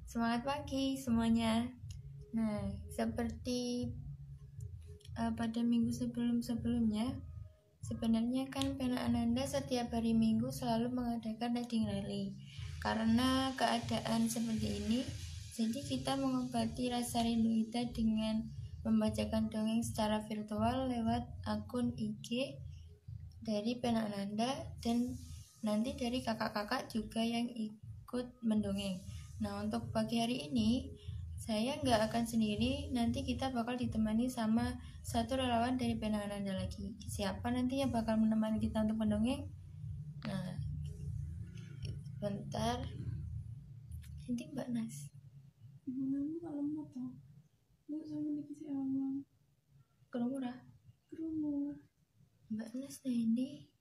Semangat pagi semuanya. Nah, seperti pada minggu sebelumnya, sebenarnya kan Pena Ananda setiap hari Minggu selalu mengadakan reading rally. Karena keadaan seperti ini, jadi kita mengobati rasa rindu kita dengan membacakan dongeng secara virtual lewat akun IG dari Pena Ananda dan nanti dari kakak-kakak juga yang ikut mendongeng. Nah, untuk pagi hari ini saya nggak akan sendiri, nanti kita bakal ditemani sama satu relawan dari Pena Ananda lagi. Siapa nanti yang bakal menemani kita untuk mendongeng? Nah, bentar. Nanti Mbak Nas. Kalau mau tau, lu sama dikisi awang. Kerumurah. Mbak Nas ini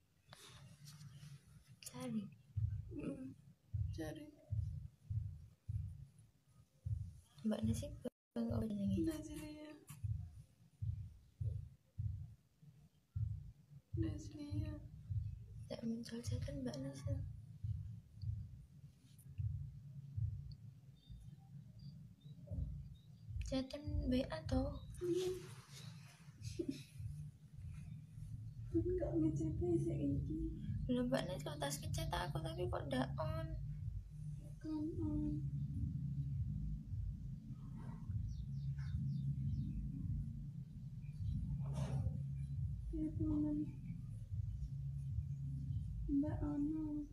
cari. Mbak Nas itu nggak jenenge. Naslia. Tak muncul kan Mbak Nas. Chatan WA toh. Tapi gak ngechat aja ini. Belum Mbak Nas kalau tas ngechat aku tapi kok ndak on. Kan on. Teleponan. Mbak Ono.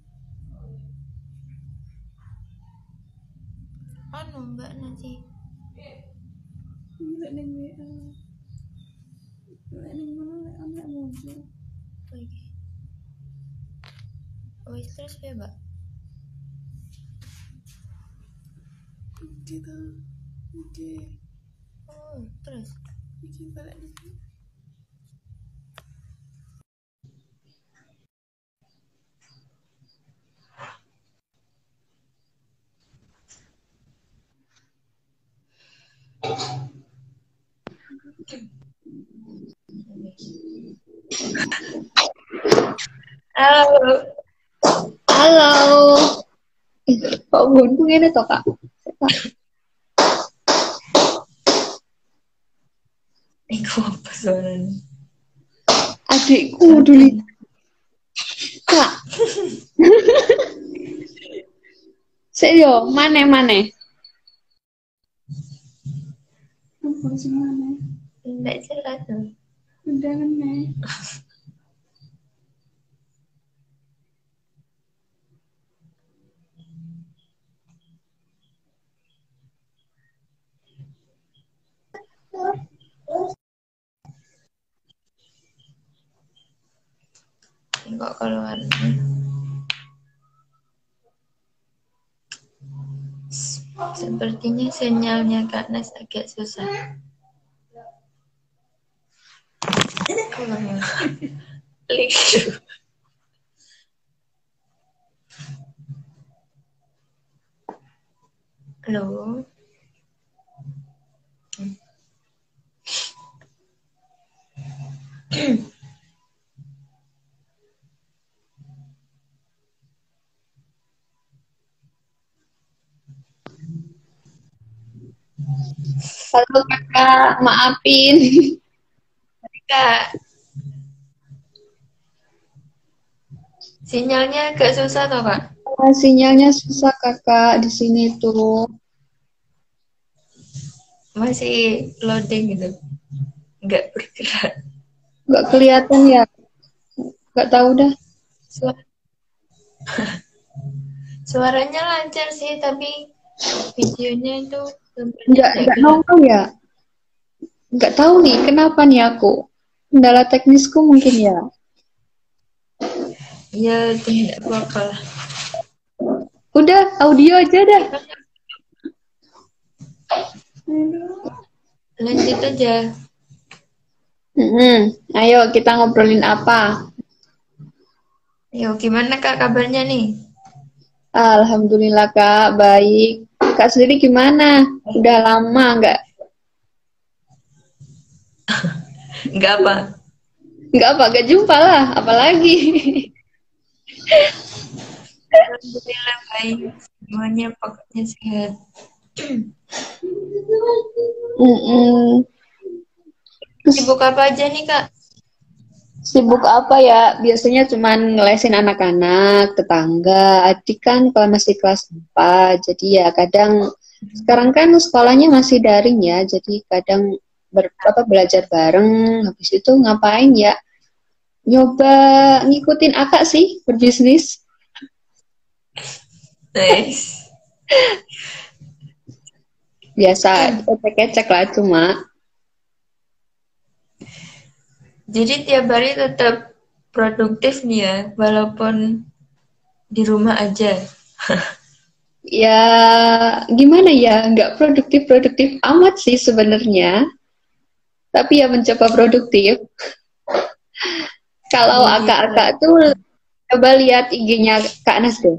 Anu Mbak Nasi. Mbak neng WA. Mbak neng mana lek ana muncul. Oke. Wis terus ya, Mbak. Gitu. Oke. Oh, terus. Bikin balik dulu. Halo. Halo. Kok buntung ini toh, Kak? Iku apa suaranya? Adikku dulu. Kak. Seyo, mana? Apa sih mana? Enggak jelas tuh. Undangan nih. Kok keluar. Sepertinya sinyalnya Kak Nas agak susah. Kalau Halo. Halo Kakak, maafin. Kak. Sinyalnya agak susah toh, Kak? Sinyalnya susah Kakak di sini tuh. Masih loading gitu. Enggak bergerak. Nggak kelihatan ya. Nggak tahu dah. Suaranya lancar sih, tapi videonya itu Nggak nongol ya. Nggak tahu nih kenapa nih aku. Kendala teknisku mungkin ya. Ya, tidak apa-apa lah. Udah, audio aja dah. Lanjut aja. Ayo kita ngobrolin apa? Yo, gimana Kak kabarnya nih? Alhamdulillah Kak, baik. Kak sendiri gimana? Udah lama Enggak apa? Nggak jumpa lah, apalagi. Alhamdulillah baik. Semuanya pokoknya sehat. Mm-mm. Sibuk apa aja nih Kak? Sibuk apa ya? Biasanya cuman ngelesin anak-anak, tetangga. Adik kan kalau masih kelas 4, jadi ya kadang sekarang kan sekolahnya masih daring ya, jadi kadang belajar bareng. Habis itu ngapain ya? Nyoba ngikutin akak sih berbisnis. Nice. Biasa ecek-ecek lah cuma. Jadi tiap hari tetap produktif nih ya, walaupun di rumah aja. Ya gimana ya, nggak produktif-produktif amat sih sebenarnya. Tapi ya mencoba produktif. Kalau Iya, akak-akak tuh coba lihat IG-nya Kak Nas deh.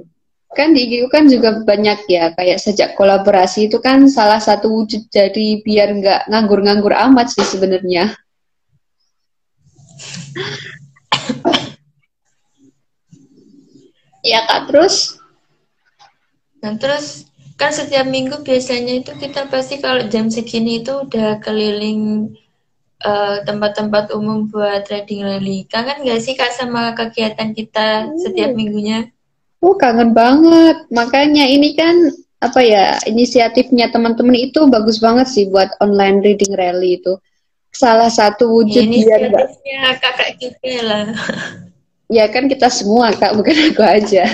Kan di IG ku kan juga banyak ya, kayak sejak kolaborasi itu kan salah satu wujud dari biar nggak nganggur-nganggur amat sih sebenarnya. Ya Kak, terus nah terus kan setiap minggu biasanya itu kita pasti kalau jam segini itu udah keliling tempat-tempat umum buat riding rally. Kangen nggak sih Kak sama kegiatan kita setiap minggunya? kangen banget. Makanya ini kan apa ya, inisiatifnya teman-teman itu bagus banget sih buat online reading rally itu. Salah satu Ya, wujud biar nggak, inisiatifnya kakak kita lah. ya kan kita semua Kak, bukan aku aja.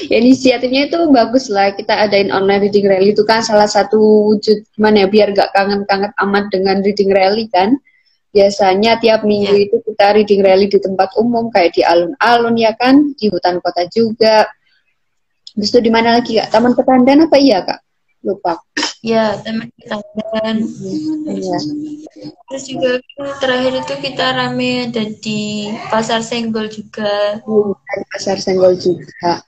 Ya, inisiatifnya itu bagus lah, kita adain online reading rally itu kan salah satu wujud gimana ya biar gak kangen-kangen amat dengan reading rally kan. Biasanya tiap minggu Ya, itu kita reading rally di tempat umum kayak di alun-alun ya kan, di hutan kota juga. Habis itu di mana lagi Kak? Taman Petandan apa iya Kak? Lupa. ya teman kita kan. Iya. Terus juga kan terakhir itu kita rame ada di Pasar Senggol juga. Di Pasar Senggol juga.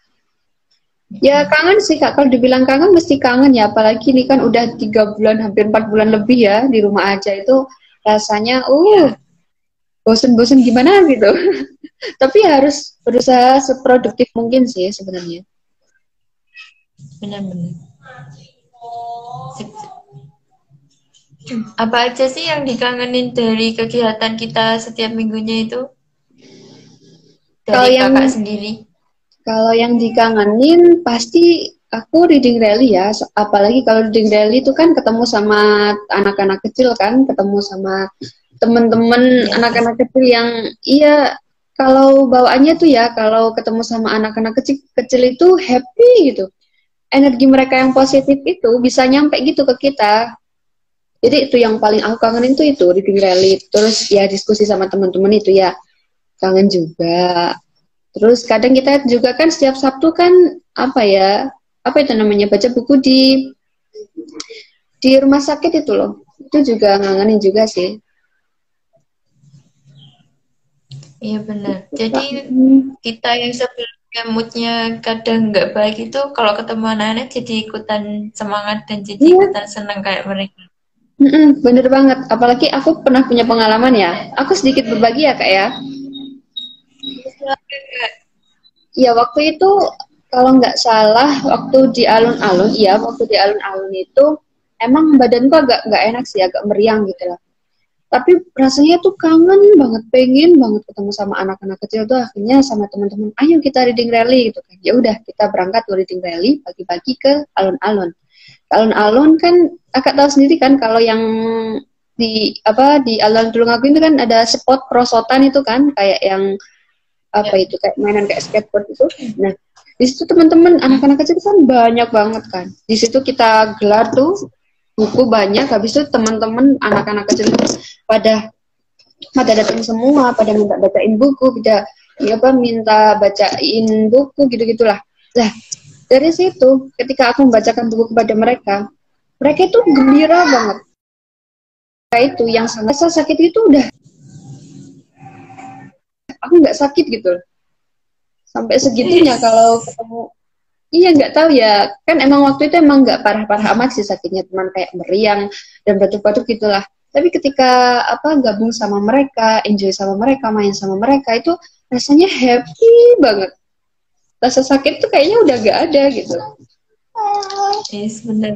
Ya kangen sih Kak, kalau dibilang kangen mesti kangen ya, apalagi ini kan udah 3 bulan, hampir 4 bulan lebih ya di rumah aja itu rasanya bosen-bosen gimana gitu. Tapi harus berusaha seproduktif mungkin sih sebenarnya. Benar-benar. Apa aja sih yang dikangenin dari kegiatan kita setiap minggunya itu? Kalau Dari yang kakak sendiri? kalau yang dikangenin pasti aku reading rally ya, apalagi kalau reading rally itu kan ketemu sama anak-anak kecil kan, ketemu sama temen-temen Ya, anak-anak kecil yang iya, kalau bawaannya tuh ya kalau ketemu sama anak-anak kecil kecil itu happy gitu, energi mereka yang positif itu bisa nyampe gitu ke kita. Jadi itu yang paling aku kangenin tuh itu reading rally, terus ya diskusi sama teman-teman itu ya kangen juga. Terus kadang kita juga kan setiap Sabtu kan apa ya, apa itu namanya, baca buku di rumah sakit itu loh, itu juga ngangenin juga sih. iya benar. Jadi Hmm. kita yang sebelumnya moodnya kadang nggak baik itu kalau ketemu anak-anak jadi ikutan semangat dan jadi Iya. ikutan senang kayak mereka. Bener banget. Apalagi aku pernah punya pengalaman ya. Aku sedikit berbagi ya kak ya. Silakan, Kak. Ya waktu itu kalau nggak salah waktu di alun-alun, iya waktu di alun-alun itu emang badanku agak nggak enak sih, agak meriang gitu lah. Tapi rasanya tuh kangen banget, pengen banget ketemu sama anak-anak kecil tuh, akhirnya sama teman-teman, ayo kita reading rally gitu kan. Ya udah kita berangkat ke reading rally pagi-pagi ke alun-alun. Alun-alun kan kakak tahu sendiri kan kalau yang di alun Tulungagung itu kan ada spot perosotan itu kan kayak yang apa Ya. itu kayak mainan kayak skateboard itu. Nah, di situ teman-teman anak-anak kecil kan banyak banget kan. Di situ kita gelar tuh buku banyak, habis itu teman-teman anak-anak kecil itu pada pada datang semua, pada minta bacain buku, minta bacain buku gitu-gitulah. Lah, dari situ ketika aku membacakan buku kepada mereka, mereka itu gembira banget. Kayak itu yang sama sakit itu udah aku nggak sakit gitu loh. Sampai segitunya kalau ketemu. Iya nggak tahu ya, kan emang waktu itu emang nggak parah-parah amat sih sakitnya, cuman kayak meriang dan batuk-batuk gitulah. Tapi ketika apa gabung sama mereka, enjoy sama mereka, main sama mereka itu rasanya happy banget. Rasa sakit tuh kayaknya udah gak ada gitu. Yes, benar.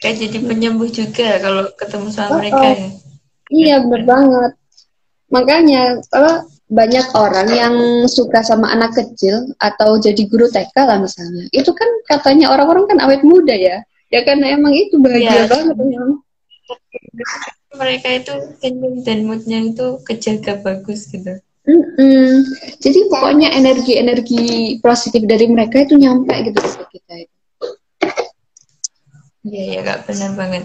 Kayak jadi penyembuh juga kalau ketemu sama Oh, mereka oh. ya. Iya bener banget. Makanya banyak orang yang suka sama anak kecil atau jadi guru TK lah misalnya. Itu kan katanya orang-orang kan awet muda ya. Ya karena emang itu bahagia Iya, banget emang. mereka itu senyum dan moodnya itu kejaga bagus gitu. Mm-mm. Jadi pokoknya energi-energi positif dari mereka itu nyampe gitu ke kita. Iya ya Kak, benar banget.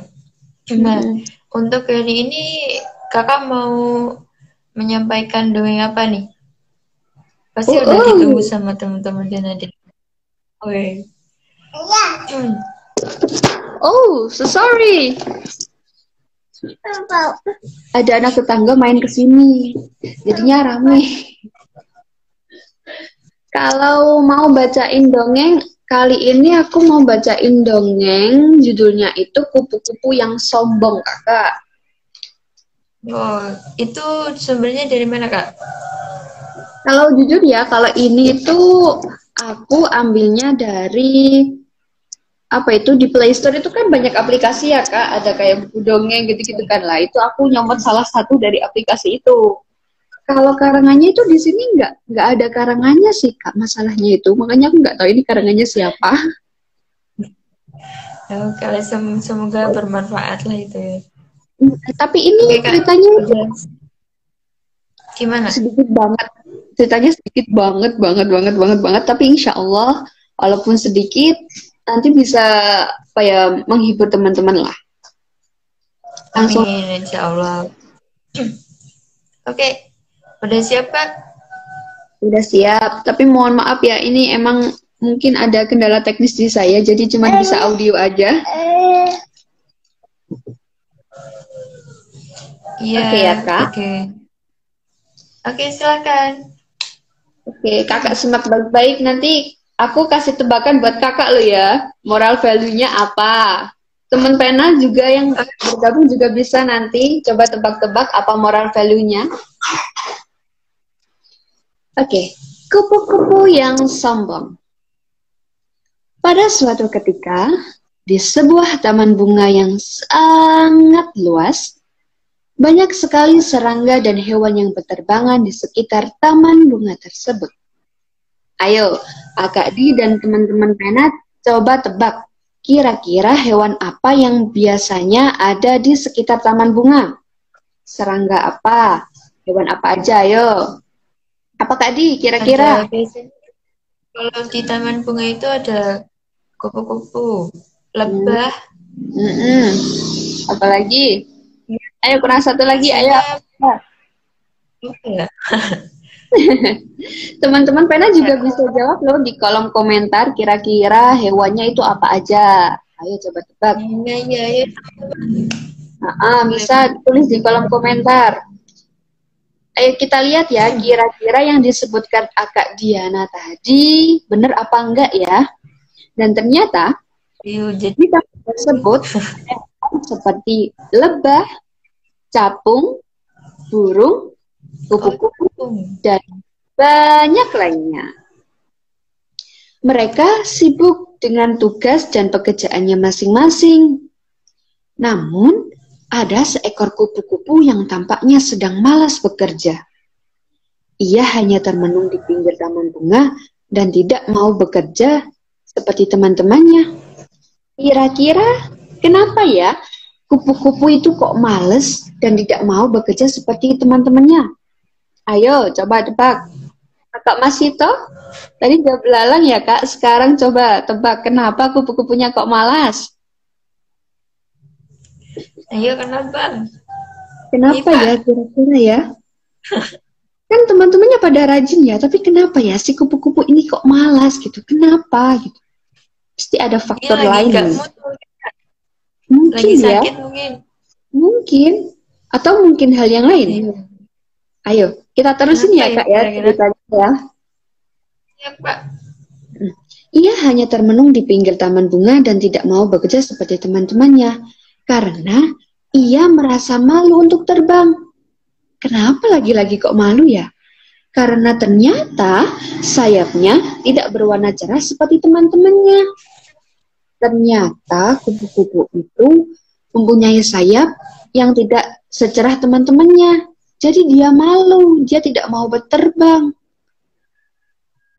Nah, untuk hari ini Kakak mau menyampaikan dongeng apa nih? Pasti udah ditunggu sama teman-teman dan adik. Oke. Oh, so sorry. Ada anak tetangga main ke sini. Jadinya rame. Kalau mau bacain dongeng, kali ini aku mau bacain dongeng, judulnya itu Kupu-kupu yang Sombong, Kakak. Oh, itu sumbernya dari mana, Kak? Kalau jujur ya, kalau ini tuh aku ambilnya dari apa itu di Play Store itu kan banyak aplikasi ya Kak, ada kayak buku dongeng gitu-gitu kan lah. Itu aku nyomot salah satu dari aplikasi itu. Kalau karangannya itu di sini nggak ada karangannya sih Kak, masalahnya itu. Makanya aku nggak tahu ini karangannya siapa. Oh, kalau semoga bermanfaat lah itu ya. Tapi ini Oke, Kak. ceritanya Gimana? sedikit banget. Ceritanya sedikit banget. Tapi insya Allah, walaupun sedikit, nanti bisa apa ya menghibur teman-teman lah. Langsung. Amin, insya Allah. Oke, udah siap Kak? Udah siap. Tapi mohon maaf ya, ini emang mungkin ada kendala teknis di saya, jadi cuma bisa audio aja. Iya. Oke ya Kak. Oke, silakan. Oke, Kakak simak baik-baik. Nanti aku kasih tebakan buat Kakak lo ya. Moral value-nya apa? Teman pena juga yang bergabung juga bisa nanti coba tebak-tebak apa moral value-nya. Oke, kupu-kupu yang sombong. Pada suatu ketika, di sebuah taman bunga yang sangat luas, banyak sekali serangga dan hewan yang berterbangan di sekitar taman bunga tersebut. Ayo, Kakak Di dan teman-teman pena coba tebak. Kira-kira hewan apa yang biasanya ada di sekitar taman bunga? Serangga apa? Hewan apa aja, ayo. Apa Kak Di, kira-kira? Kalau di taman bunga itu ada kupu-kupu, lebah. Apalagi? Ayo kurang satu lagi, ayo. Teman-teman pena juga bisa jawab loh di kolom komentar kira-kira hewannya itu apa aja. Ayo coba tebak. Iya. Bisa tulis di kolom komentar. Ayo kita lihat ya, kira-kira yang disebutkan Kak Diana tadi benar apa enggak ya? Dan ternyata di taman tersebut seperti lebah, capung, burung, kupu-kupu, dan banyak lainnya. Mereka sibuk dengan tugas dan pekerjaannya masing-masing. Namun, ada seekor kupu-kupu yang tampaknya sedang malas bekerja. Ia hanya termenung di pinggir taman bunga dan tidak mau bekerja seperti teman-temannya. Kira-kira kenapa ya kupu-kupu itu kok males dan tidak mau bekerja seperti teman-temannya? Ayo, coba tebak. Kakak Masito, tadi jawab belalang ya Kak, sekarang coba tebak kenapa kupu-kupunya kok malas? Ayo, kenapa? Kenapa ya kira-kira ya? Kan teman-temannya pada rajin ya, tapi kenapa ya si kupu-kupu ini kok malas gitu? Kenapa gitu? Pasti ada faktor lain. Mungkin lagi sakit ya. Mungkin. Atau mungkin hal yang lain. Ayo, kita terusin ya Kak ya ceritanya ya. Ya Pak. Ia hanya termenung di pinggir taman bunga dan tidak mau bekerja seperti teman-temannya. Karena ia merasa malu untuk terbang. Kenapa lagi-lagi kok malu ya? Karena ternyata sayapnya tidak berwarna cerah seperti teman-temannya. Ternyata kupu-kupu itu mempunyai sayap yang tidak secerah teman-temannya. Jadi dia malu, dia tidak mau berterbang.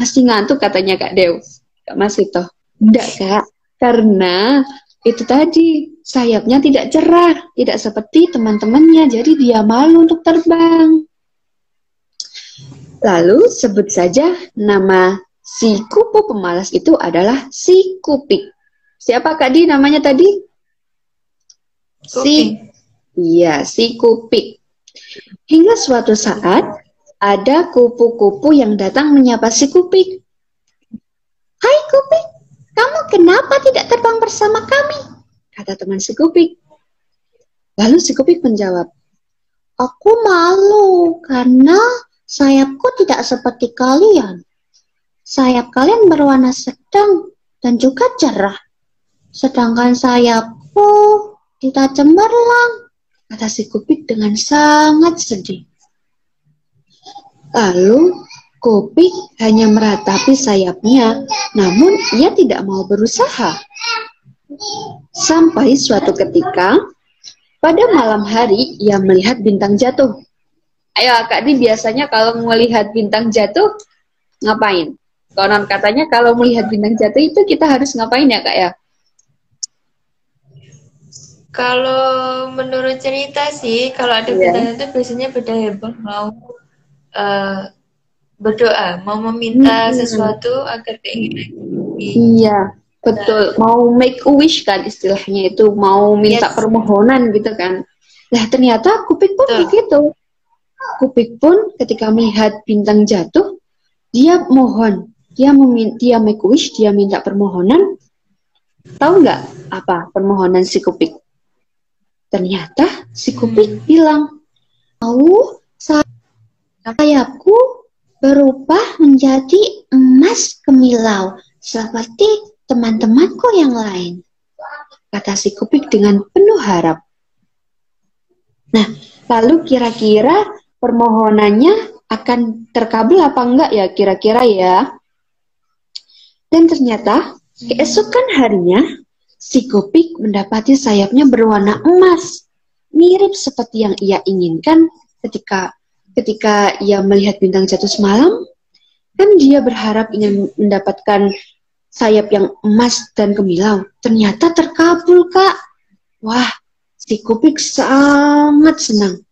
Masih ngantuk katanya Kak Dew. Kak Mas itu. Enggak Kak, karena itu tadi sayapnya tidak cerah, tidak seperti teman-temannya. Jadi dia malu untuk terbang. Lalu sebut saja nama si kupu pemalas itu adalah si Kupik. Siapa Kak Di namanya tadi? Si Kupik. Hingga suatu saat ada kupu-kupu yang datang menyapa si Kupik. Hai Kupik, kamu kenapa tidak terbang bersama kami? Kata teman si Kupik. Lalu si Kupik menjawab, aku malu karena sayapku tidak seperti kalian. Sayap kalian berwarna sedang dan juga cerah. Sedangkan sayapku tidak cemerlang, kata si Kupik dengan sangat sedih. Lalu Kupik hanya meratapi sayapnya, namun ia tidak mau berusaha. Sampai suatu ketika, pada malam hari ia melihat bintang jatuh. Ayo Kak Di, biasanya kalau melihat bintang jatuh, ngapain? Konon katanya kalau melihat bintang jatuh itu kita harus ngapain ya Kak ya? Kalau menurut cerita sih, kalau ada bintang jatuh biasanya pada heboh mau berdoa, mau meminta sesuatu agar keinginan. Iya, betul. Mau make a wish kan istilahnya itu, mau minta permohonan gitu kan. Nah ternyata Kupik pun begitu. Kupik pun ketika melihat bintang jatuh, dia mohon, dia make a wish, dia minta permohonan. Tahu nggak apa permohonan si Kupik? Ternyata si Kupik bilang, sayapku berubah menjadi emas kemilau seperti teman-temanku yang lain, kata si Kupik dengan penuh harap. Nah, lalu kira-kira permohonannya akan terkabul apa enggak ya kira-kira ya? Dan ternyata keesokan harinya si Kupik mendapati sayapnya berwarna emas, mirip seperti yang ia inginkan ketika ia melihat bintang jatuh semalam. Kan dia berharap ingin mendapatkan sayap yang emas dan kemilau. Ternyata terkabul Kak. Wah, si Kupik sangat senang.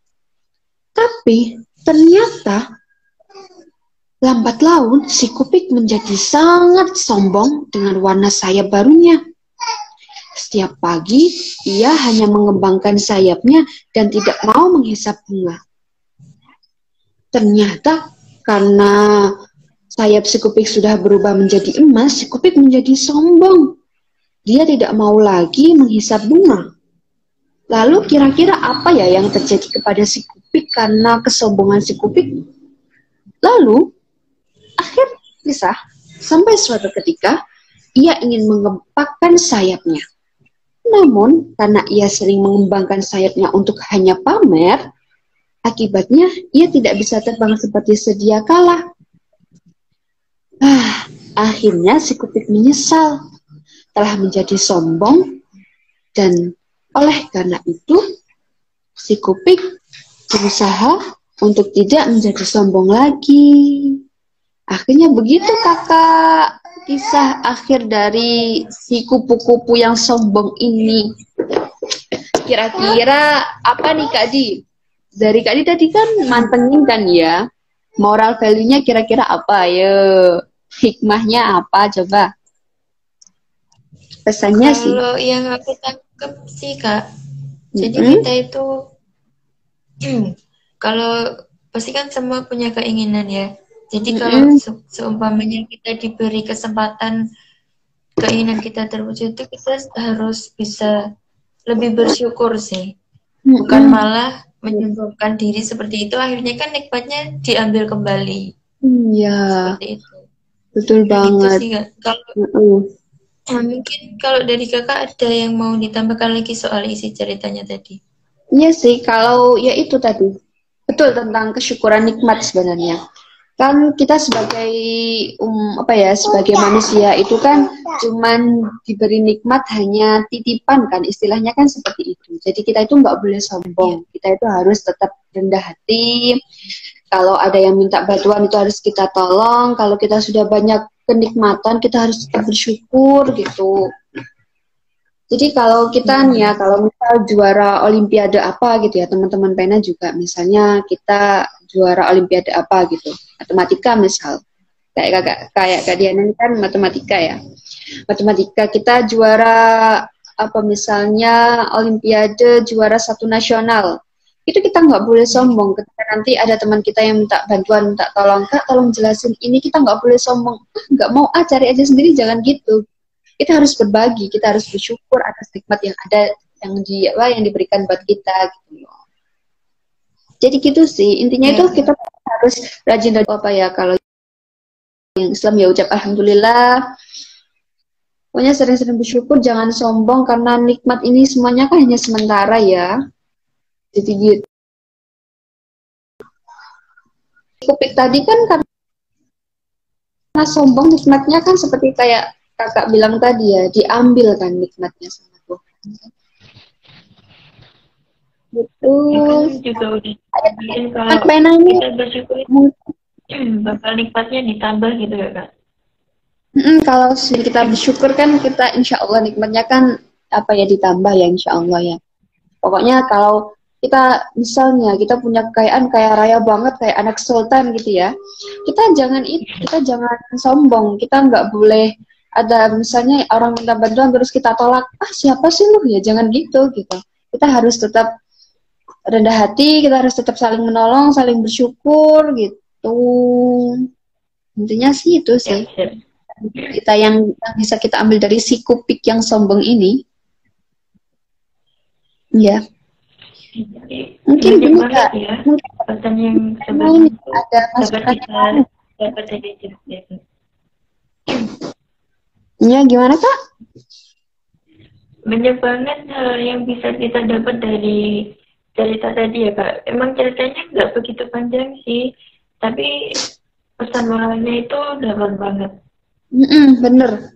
Tapi ternyata lambat laun si Kupik menjadi sangat sombong dengan warna sayap barunya. Setiap pagi ia hanya mengembangkan sayapnya dan tidak mau menghisap bunga. Ternyata karena sayap si Kupik sudah berubah menjadi emas, si Kupik menjadi sombong. Dia tidak mau lagi menghisap bunga. Lalu kira-kira apa ya yang terjadi kepada si Kupik karena kesombongan si Kupik? Lalu akhir kisah, sampai suatu ketika ia ingin mengembangkan sayapnya. Namun karena ia sering mengembangkan sayapnya untuk hanya pamer, akibatnya ia tidak bisa terbang seperti sedia kala. Akhirnya si Kupik menyesal telah menjadi sombong, dan oleh karena itu si Kupik berusaha untuk tidak menjadi sombong lagi. Akhirnya begitu Kakak, kisah akhir dari si kupu-kupu yang sombong ini. Kira-kira apa nih Kak Di? Dari Kak Di tadi kan mantengin kan ya. Moral value-nya kira-kira apa? Ayo, hikmahnya apa coba? Pesannya sih. Kalau yang aku tangkep sih Kak, jadi kita itu kalau pasti kan semua punya keinginan ya. Jadi kalau seumpamanya kita diberi kesempatan keinginan kita terwujud, itu kita harus bisa lebih bersyukur sih. Bukan malah menyombongkan diri seperti itu, akhirnya kan nikmatnya diambil kembali. Iya. Seperti itu. Betul banget. Gitu sih, kalau mungkin kalau dari Kakak ada yang mau ditambahkan lagi soal isi ceritanya tadi? Iya sih, kalau ya itu tadi. Betul tentang kesyukuran nikmat sebenarnya. kan kita sebagai sebagai manusia itu kan cuman diberi nikmat hanya titipan kan, istilahnya kan seperti itu. Jadi kita itu nggak boleh sombong, kita itu harus tetap rendah hati. Kalau ada yang minta bantuan itu harus kita tolong. Kalau kita sudah banyak kenikmatan kita harus tetap bersyukur gitu. Jadi kalau kita nih ya, kalau misal juara olimpiade apa gitu ya, teman-teman pena juga misalnya kita juara olimpiade apa gitu, matematika misal, kayak Kak Diana ini kan matematika ya, matematika kita juara apa misalnya olimpiade juara 1 nasional, itu kita nggak boleh sombong. Ketika nanti ada teman kita yang minta bantuan, minta tolong, Kak tolong jelasin ini, kita nggak boleh sombong, nggak mau cari aja sendiri, jangan gitu. Kita harus berbagi, kita harus bersyukur atas nikmat yang ada, yang diberikan buat kita gitu loh. Jadi gitu sih, intinya itu kita harus rajin dan kalau yang Islam ya ucap alhamdulillah. Pokoknya sering-sering bersyukur, jangan sombong karena nikmat ini semuanya kan hanya sementara ya. Jadi gitu. Kupik tadi kan karena sombong nikmatnya kan seperti kayak Kakak bilang tadi ya, diambil kan nikmatnya sama Tuhan. Betul. Juga udah kalau kita bersyukur bakal nikmatnya ditambah gitu ya Kak. Kalau kita bersyukur kan kita insya Allah nikmatnya kan ditambah ya insya Allah ya. Pokoknya kalau kita misalnya kita punya kekayaan kaya raya banget kayak anak sultan gitu ya, kita jangan sombong, kita nggak boleh ada misalnya orang minta bantuan terus kita tolak, siapa sih lu ya, jangan gitu. Kita harus tetap rendah hati, kita harus tetap saling menolong, saling bersyukur gitu. Intinya sih itu sih kita yang bisa kita ambil dari si Kupik yang sombong ini ya. Mungkin ini Kak, pesan yang sebenarnya dapat dari cerita. Ya, gimana Kak? Banyak banget hal yang bisa kita dapat dari cerita tadi ya Kak. Emang ceritanya nggak begitu panjang sih, tapi pesan moralnya itu dapat banget. Bener.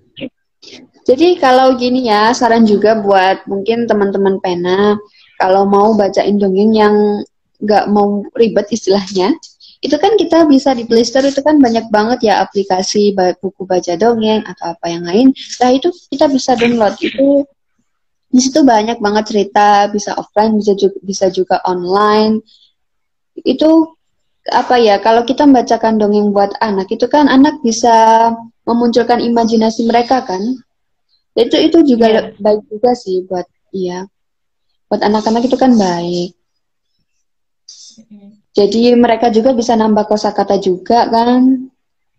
Jadi kalau gini ya, saran juga buat mungkin teman-teman pena, kalau mau bacain dongeng yang nggak mau ribet istilahnya, itu kan kita bisa di Play Store itu kan banyak banget ya aplikasi buku baca dongeng atau apa yang lain. Nah itu kita bisa download, itu di situ banyak banget cerita, bisa offline bisa juga online. Itu kalau kita membacakan dongeng buat anak itu kan anak bisa memunculkan imajinasi mereka kan. Itu juga baik juga sih buat anak-anak itu kan baik. Jadi mereka juga bisa nambah kosakata juga kan.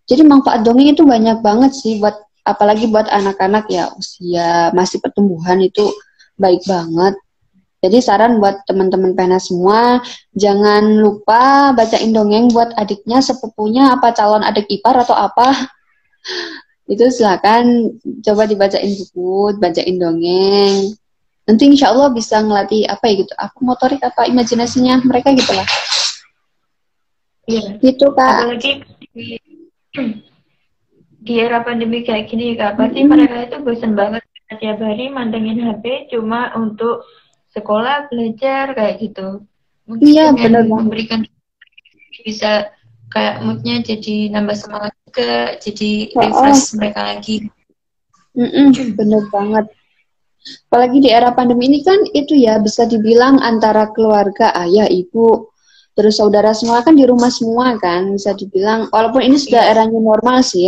Jadi manfaat dongeng itu banyak banget sih apalagi buat anak-anak ya usia masih pertumbuhan, itu baik banget. Jadi saran buat teman-teman pena semua, jangan lupa bacain dongeng buat adiknya, sepupunya, calon adik ipar atau apa. Itu silakan coba dibacain buku, bacain dongeng. Nanti insya Allah bisa ngelatih motorik imajinasinya mereka gitu lah. Iya. Gitu Kak. Apalagi di era pandemi kayak gini Kak, pasti mereka itu bosan banget tiap hari mantengin HP cuma untuk sekolah, belajar kayak gitu. Mungkin dengan memberikan bisa kayak moodnya jadi nambah semangat juga, jadi refresh mereka lagi. Bener banget. Apalagi di era pandemi ini kan itu ya bisa dibilang antara keluarga, ayah, ibu, terus saudara semua kan di rumah semua kan, bisa dibilang walaupun ini sudah eranya normal sih,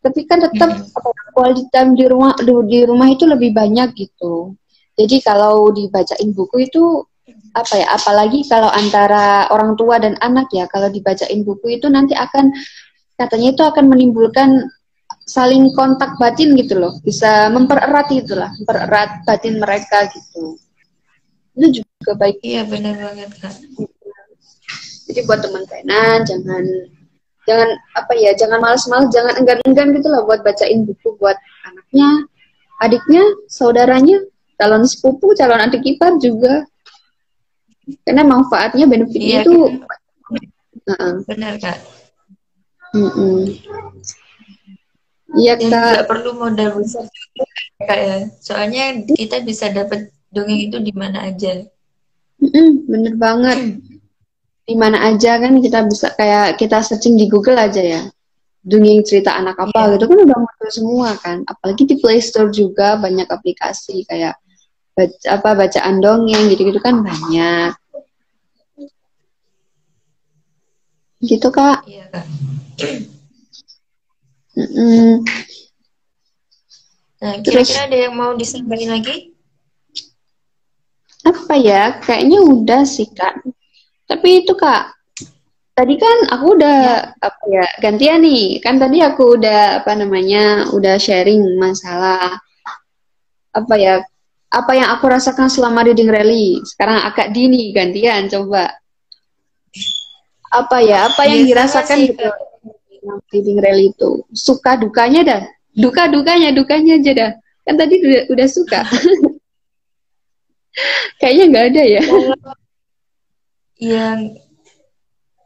tapi kan tetap quality time di rumah itu lebih banyak gitu. Jadi kalau dibacain buku itu apalagi kalau antara orang tua dan anak ya, kalau dibacain buku itu nanti katanya itu akan menimbulkan saling kontak batin gitu loh, bisa mempererat batin mereka gitu. Itu juga baik. Iya benar banget Kak. Jadi buat teman pena jangan malas-malas, jangan enggan-enggan gitu loh buat bacain buku buat anaknya, adiknya, saudaranya, calon sepupu, calon adik ipar juga. Karena manfaatnya, benefitnya itu benar Kak. Mm-mm. Iya Dan Kak. nggak perlu modal besar juga, Kak ya. Soalnya kita bisa dapat dongeng itu di mana aja. Bener banget. Di mana aja kan kita bisa kayak kita searching di Google aja ya. Dongeng cerita anak apa Iya, gitu kan udah muncul semua kan. Apalagi di Play Store juga banyak aplikasi kayak bacaan dongeng gitu-gitu kan banyak. Gitu Kak. iya Kak. Mm-mm. Nah, Terus kira-kira ada yang mau disampaikan lagi? apa ya? Kayaknya udah sih Kak. Tapi itu Kak, tadi kan aku udah Ya, apa ya gantian nih. Kan tadi aku udah apa namanya udah sharing masalah apa ya apa yang aku rasakan selama reading rally. Sekarang Kak Dini gantian coba apa ya apa iya yang sama dirasakan sih gitu Kak. yang reading rally itu. Suka dukanya dah. Dukanya aja dah. Kan tadi udah suka. Kayaknya nggak ada ya. Kalau yang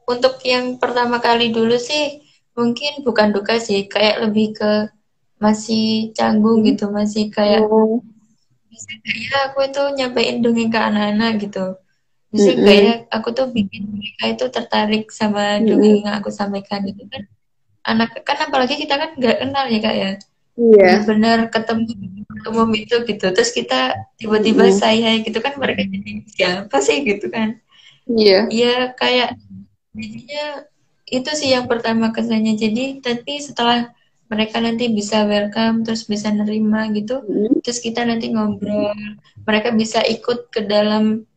untuk yang pertama kali dulu sih mungkin bukan duka sih, kayak lebih ke masih canggung gitu, masih kayak Oh. bisa nggak ya aku itu nyampein dongeng ke anak-anak gitu. Bisa nggak ya Mm-mm. aku tuh bikin mereka itu tertarik sama dongeng Mm-mm. yang aku sampaikan gitu kan. Anak kan apalagi kita kan nggak kenal ya Kak ya. Iya. Benar-benar ketemu umum itu gitu. Terus kita tiba-tiba Mm-mm. saya gitu kan mereka jadi siapa sih gitu kan. Iya. Ya kayak jadinya itu sih yang pertama kesannya. Jadi tapi setelah mereka nanti bisa welcome terus bisa nerima gitu, Mm-mm. terus kita nanti ngobrol, mereka bisa ikut ke dalam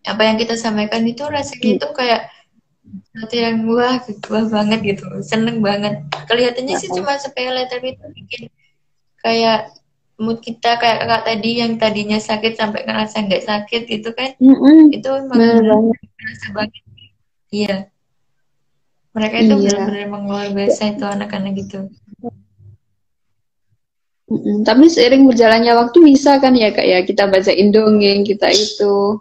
apa yang kita sampaikan itu rasanya itu kayak sesuatu yang wah banget gitu, seneng banget. Kelihatannya sih Mm-mm. cuma sepele tapi itu bikin kayak mood kita kayak kakak tadi yang tadinya sakit sampai ngerasa nggak sakit gitu kan, Mm-mm. itu emang Bener banget. berasa banget. Iya, mereka itu Iya. benar-benar emang luar biasa itu anak-anak gitu. Tapi seiring berjalannya waktu bisa kan ya kak ya kita bacain dongeng kita itu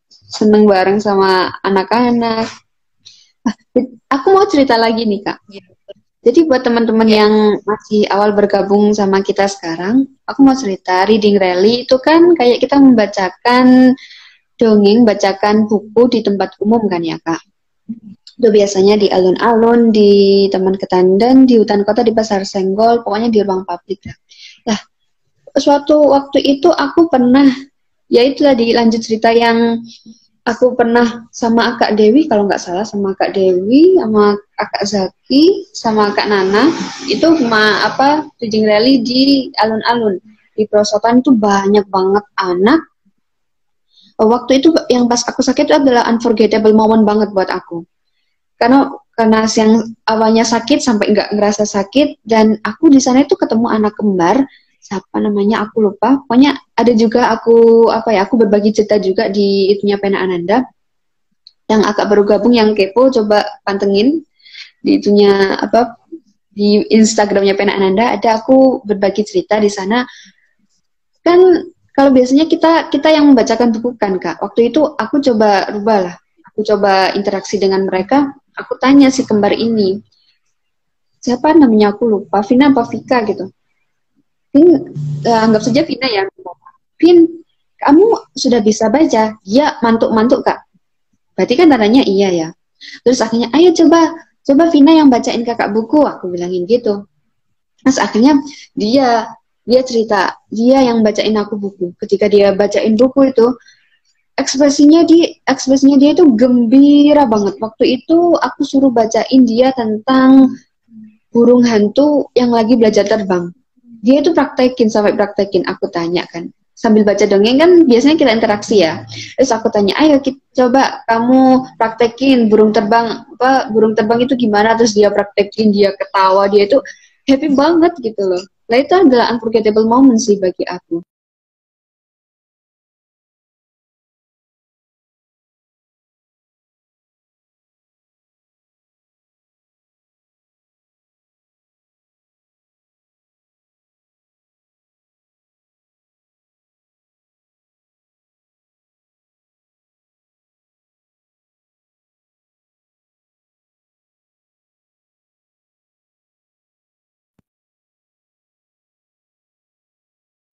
seneng bareng sama anak-anak. Aku mau cerita lagi nih kak. Iya, Jadi buat teman-teman iya, yang masih awal bergabung sama kita sekarang, aku mau cerita reading rally itu kan kayak kita membacakan dongeng, bacakan buku di tempat umum kan ya kak. Itu biasanya di alun-alun, di Taman Ketandan, di hutan kota, di pasar senggol, pokoknya di ruang publik lah. Nah, suatu waktu itu aku pernah, ya itu tadi lanjut cerita yang aku pernah sama Kak Dewi, kalau nggak salah sama Kak Dewi, sama Kak Zaki, sama Kak Nana, itu cuma apa reading rally di alun-alun. Di perosotan itu banyak banget anak. Waktu itu yang pas aku sakit itu adalah unforgettable moment banget buat aku. Karena yang awalnya sakit sampai nggak ngerasa sakit dan aku di sana itu ketemu anak kembar siapa namanya aku lupa pokoknya ada juga aku apa ya aku berbagi cerita juga di itunya Pena Ananda yang agak baru gabung yang kepo coba pantengin di itunya apa di Instagramnya Pena Ananda ada aku berbagi cerita di sana kan kalau biasanya kita yang membacakan buku kan kak waktu itu aku coba rubah lah aku coba interaksi dengan mereka aku tanya si kembar ini siapa namanya aku lupa Vina apa Vika gitu Vin anggap saja Vina ya Vin kamu sudah bisa baca ya mantuk-mantuk kak berarti kan tandanya iya ya terus akhirnya ayo coba Vina yang bacain kakak buku aku bilangin gitu terus akhirnya dia dia cerita dia yang bacain aku buku ketika dia bacain buku itu ekspresinya dia itu gembira banget waktu itu aku suruh bacain dia tentang burung hantu yang lagi belajar terbang. Dia itu praktekin sampai praktekin. Aku tanya kan, sambil baca dongeng kan biasanya kita interaksi ya. Terus aku tanya, ayo kita coba kamu praktekin burung terbang itu gimana? Terus dia praktekin, dia ketawa, dia itu happy banget gitu loh. Nah itu adalah unforgettable moment sih bagi aku.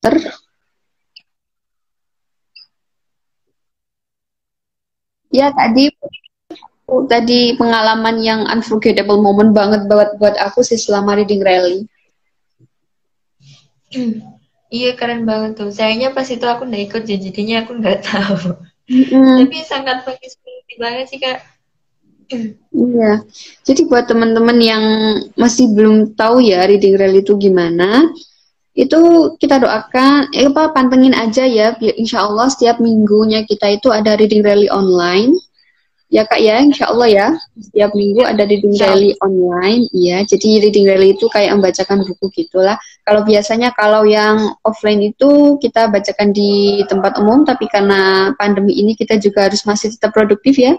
semester. Ya tadi pengalaman yang unforgettable moment banget buat aku sih selama reading rally. Iya keren banget tuh. Sayangnya pas itu aku nggak ikut jadinya aku nggak tahu. Tapi sangat bagus banget sih Kak. Iya. Jadi buat teman-teman yang masih belum tahu ya reading rally itu gimana, itu kita doakan, pantengin aja ya. Insya Allah setiap minggunya kita itu ada reading rally online. Ya Kak ya, insya Allah ya. Setiap minggu ada reading rally online. Iya, jadi reading rally itu kayak membacakan buku gitulah. Kalau biasanya kalau yang offline itu kita bacakan di tempat umum, tapi karena pandemi ini kita juga harus masih tetap produktif ya.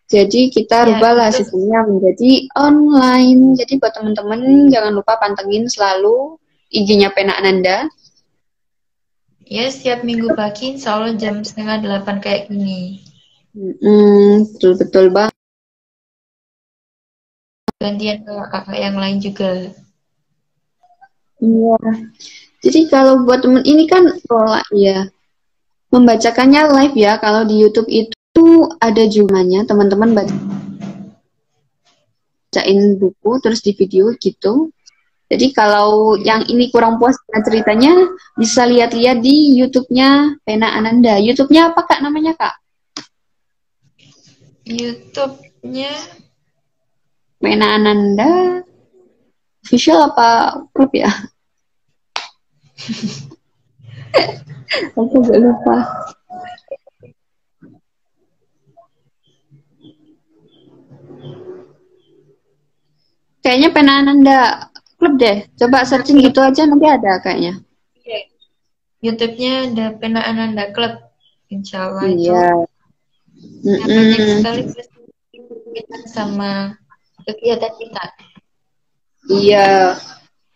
Jadi kita rubahlah sistemnya menjadi online. Jadi buat teman-teman jangan lupa pantengin selalu IG-nya Pena Ananda. Ya, setiap minggu pagi insya Allah jam 7:30 kayak gini. Betul bang. Gantian ke kakak yang lain juga. Iya. Jadi kalau buat temen ini kan pola ya membacakannya live ya. Kalau di YouTube itu ada jumlahnya teman-teman bacain buku terus di video gitu. Jadi kalau yang ini kurang puas dengan ceritanya bisa lihat-lihat di YouTube-nya Pena Ananda. YouTube-nya apa Kak namanya Kak? YouTube-nya Pena Ananda official apa grup ya? Aku gak lupa. Kayaknya Pena Ananda klub deh. Coba searching gitu aja nanti ada kayaknya. YouTube-nya ada Pena Ananda Club. Insya Allah iya. Itu banyak sekali sama kegiatan kita. Iya,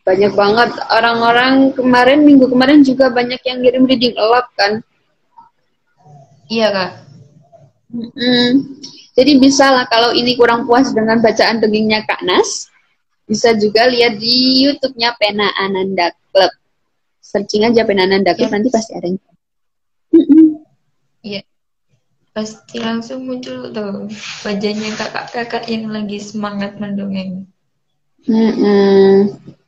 banyak banget orang-orang minggu kemarin juga banyak yang ngirim reading lab kan. Iya Kak. Jadi bisa lah kalau ini kurang puas dengan bacaan dongengnya Kak Nas, bisa juga lihat di YouTube-nya Pena Ananda Club. Searching aja Pena Ananda Club nanti pasti ada. Iya. Pasti langsung muncul tuh wajahnya kakak-kakak yang lagi semangat mendongeng.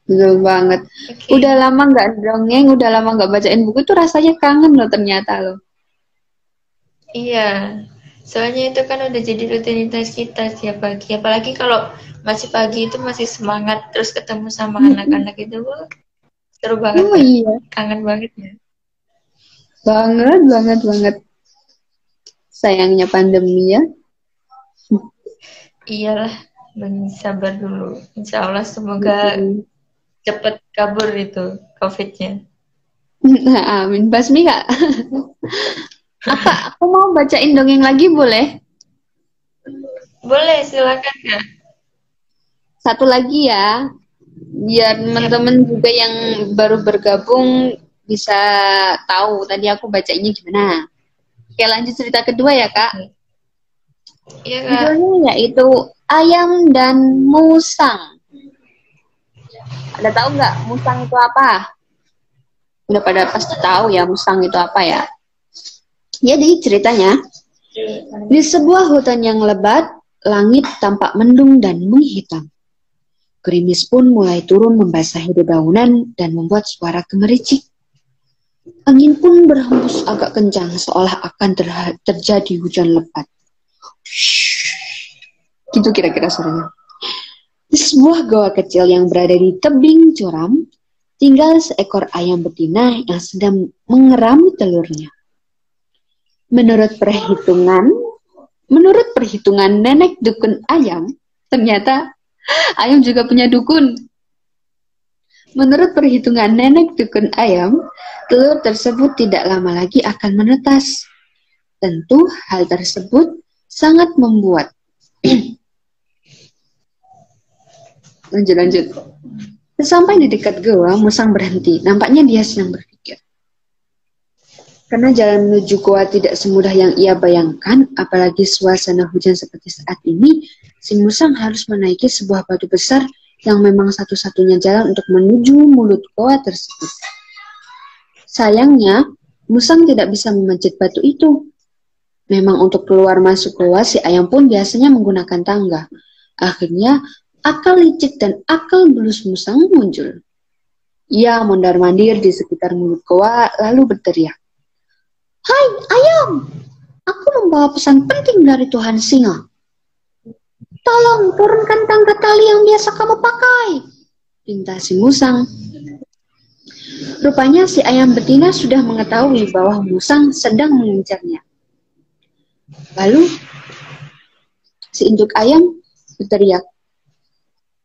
Betul banget. Udah lama nggak dongeng, udah lama nggak bacain buku tuh rasanya kangen loh ternyata loh. Iya, soalnya itu kan udah jadi rutinitas kita setiap pagi. Apalagi kalau masih pagi itu masih semangat terus ketemu sama anak-anak itu seru banget. Iya. Kangen banget ya. Banget. Sayangnya pandemi ya. Iyalah, sabar dulu. Insya Allah semoga cepet kabur itu COVID-nya. Amin. Basmi Kak. Aku mau bacain dongeng lagi boleh? Boleh, silakan Kak. Satu lagi ya. Biar teman-teman juga yang baru bergabung bisa tahu tadi aku bacainnya gimana. Oke, lanjut cerita kedua ya, Kak. Iya, Kak. Judulnya yaitu Ayam dan Musang. Ada tahu nggak musang itu apa? Udah pada pasti tahu ya musang itu apa ya. Jadi ceritanya, di sebuah hutan yang lebat, langit tampak mendung dan menghitam. Gerimis pun mulai turun membasahi dedaunan dan membuat suara gemericik. Angin pun berhembus agak kencang seolah akan terjadi hujan lebat. Gitu kira-kira suaranya. Di sebuah goa kecil yang berada di tebing curam, tinggal seekor ayam betina yang sedang mengerami telurnya. Menurut perhitungan nenek dukun ayam, ternyata ayam juga punya dukun. Menurut perhitungan nenek dukun ayam, telur tersebut tidak lama lagi akan menetas. Tentu hal tersebut sangat membuat. Lanjut. Sampai di dekat goa, musang berhenti. Nampaknya dia sedang berpikir. Karena jalan menuju goa tidak semudah yang ia bayangkan, apalagi suasana hujan seperti saat ini, si musang harus menaiki sebuah batu besar yang memang satu-satunya jalan untuk menuju mulut goa tersebut. Sayangnya, musang tidak bisa memanjat batu itu. Memang untuk keluar masuk goa, si ayam pun biasanya menggunakan tangga. Akhirnya, akal licik dan akal bulus musang muncul. Ia mondar-mandir di sekitar mulut goa, lalu berteriak, "Hai ayam, aku membawa pesan penting dari Tuhan Singa. Tolong turunkan tangga tali yang biasa kamu pakai," pinta si musang. Rupanya si ayam betina sudah mengetahui bahwa musang sedang mengincarnya. Lalu si induk ayam berteriak,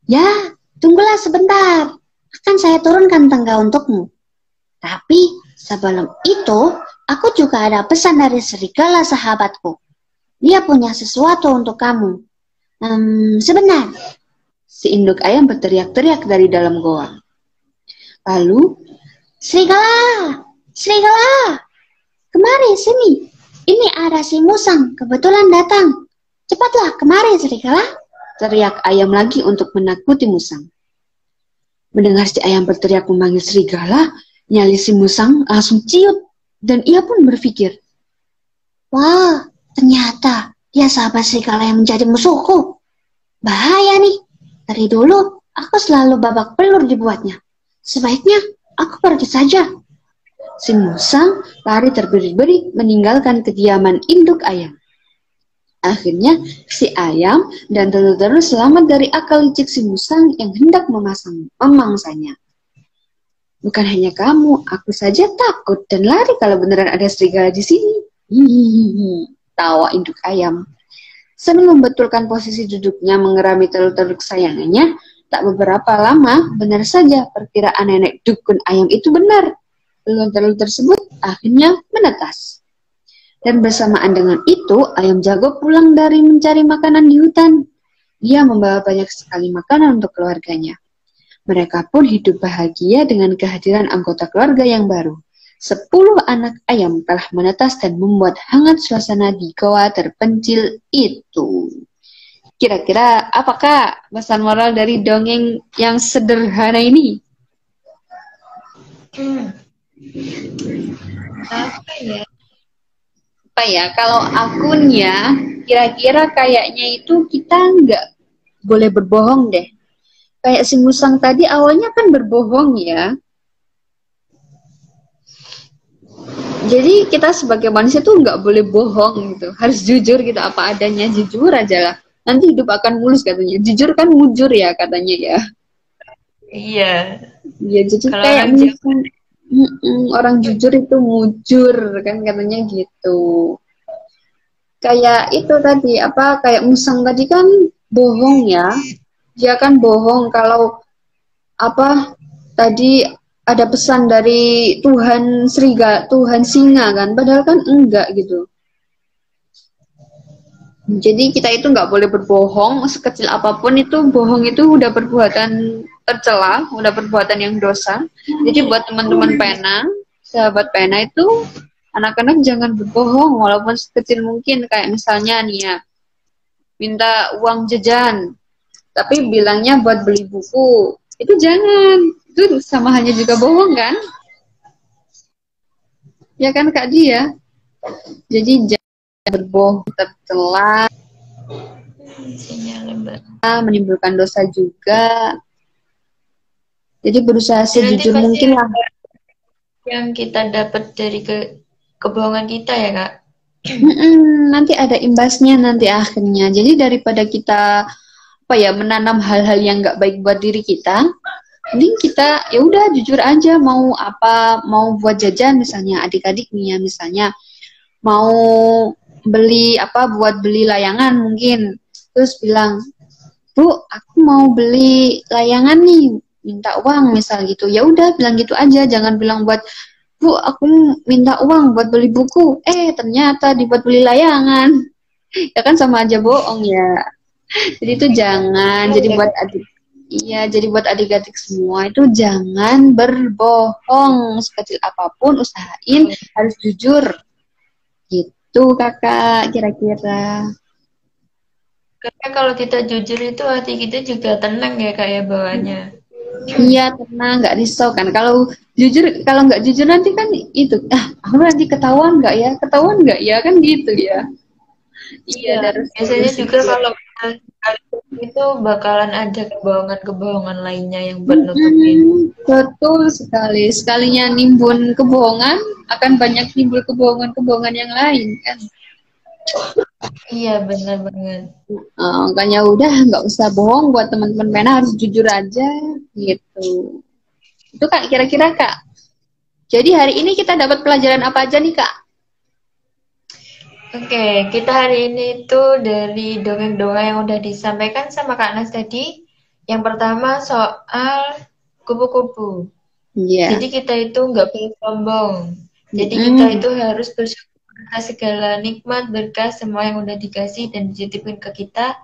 "Ya, tunggulah sebentar. Akan saya turunkan tangga untukmu. Tapi sebelum itu, aku juga ada pesan dari serigala sahabatku. Dia punya sesuatu untuk kamu. Sebentar." Si induk ayam berteriak-teriak dari dalam goa. Lalu, "Serigala! Serigala! Kemari sini. Ini ada si musang, kebetulan datang. Cepatlah kemari, serigala!" teriak ayam lagi untuk menakuti musang. Mendengar si ayam berteriak memanggil serigala, nyali si musang langsung ciut, dan ia pun berpikir, "Wah, ternyata dia sahabat serigala yang menjadi musuhku. Bahaya nih, dari dulu aku selalu babak belur dibuatnya. Sebaiknya aku pergi saja." Si musang lari terbirik-birik meninggalkan kediaman induk ayam. Akhirnya si ayam dan telur-telur selamat dari akal licik si musang yang hendak memangsanya. "Bukan hanya kamu, aku saja takut dan lari kalau beneran ada serigala di sini." Hihihi, tawa induk ayam. Sambil membetulkan posisi duduknya mengerami telur-telur kesayangannya, tak beberapa lama, benar saja perkiraan nenek dukun ayam itu benar. Telur-telur tersebut akhirnya menetas. Dan bersamaan dengan itu, ayam jago pulang dari mencari makanan di hutan. Dia membawa banyak sekali makanan untuk keluarganya. Mereka pun hidup bahagia dengan kehadiran anggota keluarga yang baru. 10 anak ayam telah menetas dan membuat hangat suasana di goa terpencil itu. Kira-kira apakah pesan moral dari dongeng yang sederhana ini? Apa ya? Apa ya, kalau akunnya kira-kira kayaknya itu kita nggak boleh berbohong deh. Kayak si musang tadi awalnya kan berbohong ya. Jadi kita sebagai manusia tuh nggak boleh bohong gitu. Harus jujur gitu apa adanya, jujur aja lah. Nanti hidup akan mulus katanya. Jujur kan mujur ya katanya ya. Iya. Iya, jadi Kalau kayak orang musang. Orang jujur itu mujur kan katanya gitu. Kayak itu tadi apa kayak musang tadi kan bohong ya. Dia kan bohong kalau apa tadi ada pesan dari Tuhan Tuhan singa kan, padahal kan enggak gitu. Jadi kita itu nggak boleh berbohong sekecil apapun, itu bohong itu udah perbuatan tercela, udah perbuatan yang dosa. Jadi buat teman-teman pena, sahabat pena itu anak-anak jangan berbohong walaupun sekecil mungkin, kayak misalnya nih ya, minta uang jajan tapi bilangnya buat beli buku. Itu jangan. Itu sama hanya juga bohong kan? Ya kan Kak Dia? Jadi jangan berbohong tercela, menimbulkan dosa juga. Jadi berusaha sejujur mungkin lah. Yang kita dapat dari kebohongan kita ya Kak. Nanti ada imbasnya nanti akhirnya. Jadi daripada kita menanam hal-hal yang nggak baik buat diri kita, mending kita ya udah jujur aja, mau apa, mau buat jajan misalnya adik-adik nih ya, misalnya mau beli buat beli layangan mungkin, terus bilang, "Bu, aku mau beli layangan nih, minta uang," misal gitu. Ya udah bilang gitu aja, jangan bilang buat, "Bu, aku minta uang buat beli buku," ternyata dibuat beli layangan. Ya kan sama aja bohong ya. Jadi itu jangan. Jadi buat adik-adik semua itu jangan berbohong sekecil apapun, usahain harus jujur. Gitu Kakak, kira-kira. Karena kalau kita jujur itu hati kita juga tenang ya Kak ya bawaannya. Iya, tenang, nggak risau kan. Kalau nggak jujur nanti kan itu, aku nanti ketahuan nggak ya? Ketahuan nggak ya? Kan gitu ya. Iya, Iya, harus biasanya juga kalau itu bakalan ada kebohongan-kebohongan lainnya yang buat nutupin. betul sekali. Sekalinya nimbun kebohongan, akan banyak timbul kebohongan-kebohongan yang lain kan. Iya, benar banget. Makanya udah nggak usah bohong buat teman-teman pena, harus jujur aja gitu. Itu Kak, kira-kira Kak. Jadi hari ini kita dapat pelajaran apa aja nih Kak? Oke, kita hari ini tuh dari dongeng-dongeng yang udah disampaikan sama Kak Nas tadi. Yang pertama soal kupu-kupu. Iya. Jadi kita itu nggak boleh sombong. Jadi kita itu harus bersyukur atas segala nikmat, berkah, semua yang udah dikasih dan dititipin ke kita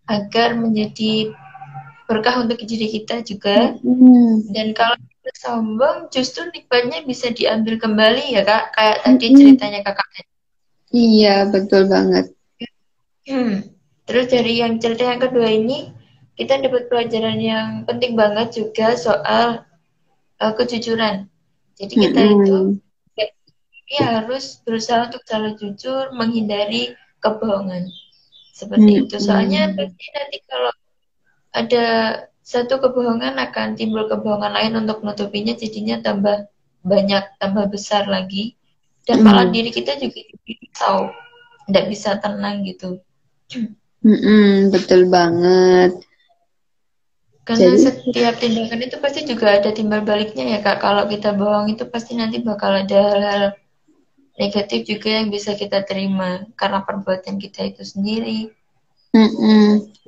agar menjadi berkah untuk diri kita juga. Dan kalau kita sombong, justru nikmatnya bisa diambil kembali ya Kak. Kayak tadi ceritanya Kakak. Iya, betul banget. Terus dari yang cerita yang kedua ini, kita dapat pelajaran yang penting banget juga soal kejujuran. Jadi kita itu harus berusaha untuk selalu jujur, menghindari kebohongan. Seperti itu. Soalnya pasti nanti kalau ada satu kebohongan akan timbul kebohongan lain untuk nutupinya, jadinya tambah banyak, tambah besar lagi. Dan malah diri kita juga tahu, tidak bisa tenang gitu. Betul banget. Karena setiap tindakan itu pasti juga ada timbal baliknya ya Kak. Kalau kita bohong itu pasti nanti bakal ada hal-hal negatif juga yang bisa kita terima karena perbuatan kita itu sendiri.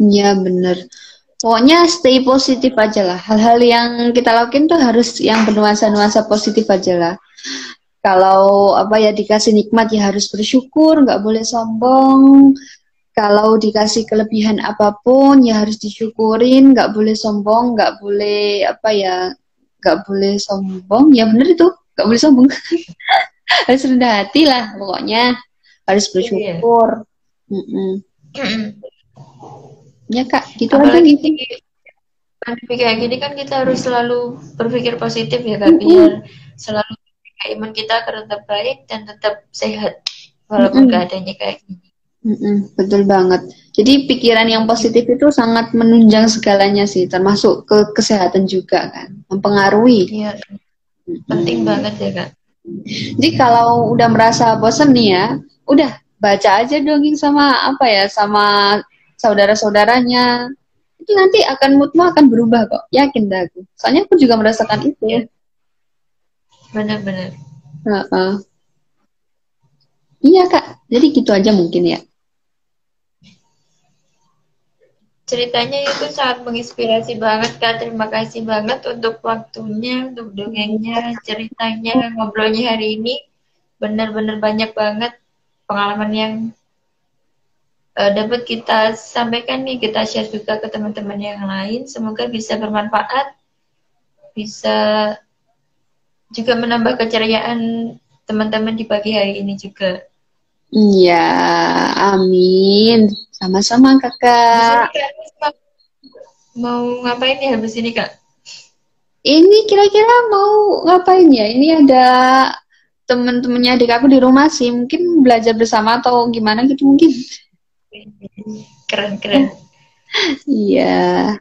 Iya bener. Pokoknya stay positif aja lah. Hal-hal yang kita lakuin tuh harus yang bernuansa-nuansa positif aja lah. Kalau dikasih nikmat ya harus bersyukur, nggak boleh sombong. Kalau dikasih kelebihan apapun ya harus disyukurin, nggak boleh sombong, nggak boleh nggak boleh sombong. Ya bener itu, nggak boleh sombong. Harus rendah hati lah, pokoknya harus bersyukur. Ya Kak, gitu apalagi aja. Apalagi kayak gini kan kita harus selalu berpikir positif ya Kak, biar selalu iman kita akan tetap baik dan tetap sehat walaupun keadaannya kayak gini. Betul banget. Jadi pikiran yang positif itu sangat menunjang segalanya sih, termasuk ke kesehatan juga kan, mempengaruhi. Iya, penting banget ya Kak. Jadi kalau udah merasa bosan nih ya, udah baca aja dongeng sama sama saudara-saudaranya. Itu nanti moodmu akan berubah kok, yakin dah aku. Soalnya aku juga merasakan itu. Ya. Benar-benar. Iya Kak, jadi gitu aja mungkin ya. Ceritanya itu sangat menginspirasi banget Kak. Terima kasih banget untuk waktunya, untuk dongengnya, ceritanya, ngobrolnya hari ini. Benar-benar banyak banget pengalaman yang dapat kita sampaikan nih, kita share juga ke teman-teman yang lain. Semoga bisa bermanfaat, bisa juga menambah keceriaan teman-teman di pagi hari ini juga. Iya, amin. Sama-sama Kakak. Mau ngapain ya habis ini Kak? Ini kira-kira mau ngapain ya? Ini ada temen-temennya adik aku di rumah sih. Mungkin belajar bersama atau gimana gitu mungkin. Keren-keren. Iya.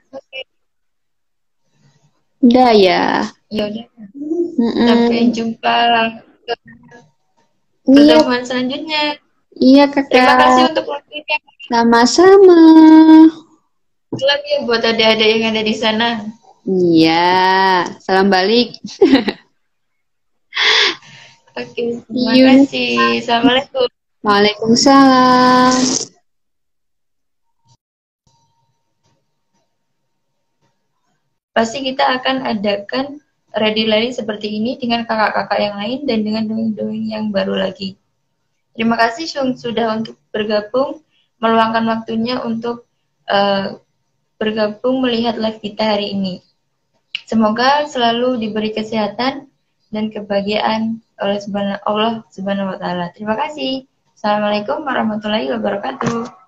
Udah ya. Ya udah. Sampai jumpa Iya. pertemuan selanjutnya. Iya Kakak. Terima kasih untuk waktunya. Sama-sama. Salam ya buat adik-adik yang ada di sana. Iya. Salam balik. Oke, terima kasih. Assalamualaikum. Waalaikumsalam. Pasti kita akan adakan ready lari seperti ini dengan kakak-kakak yang lain dan dengan dongeng-dongeng yang baru lagi. Terima kasih sudah untuk bergabung, meluangkan waktunya untuk bergabung melihat live kita hari ini. Semoga selalu diberi kesehatan dan kebahagiaan oleh Allah Subhanahu wa taala. Terima kasih. Assalamualaikum warahmatullahi wabarakatuh.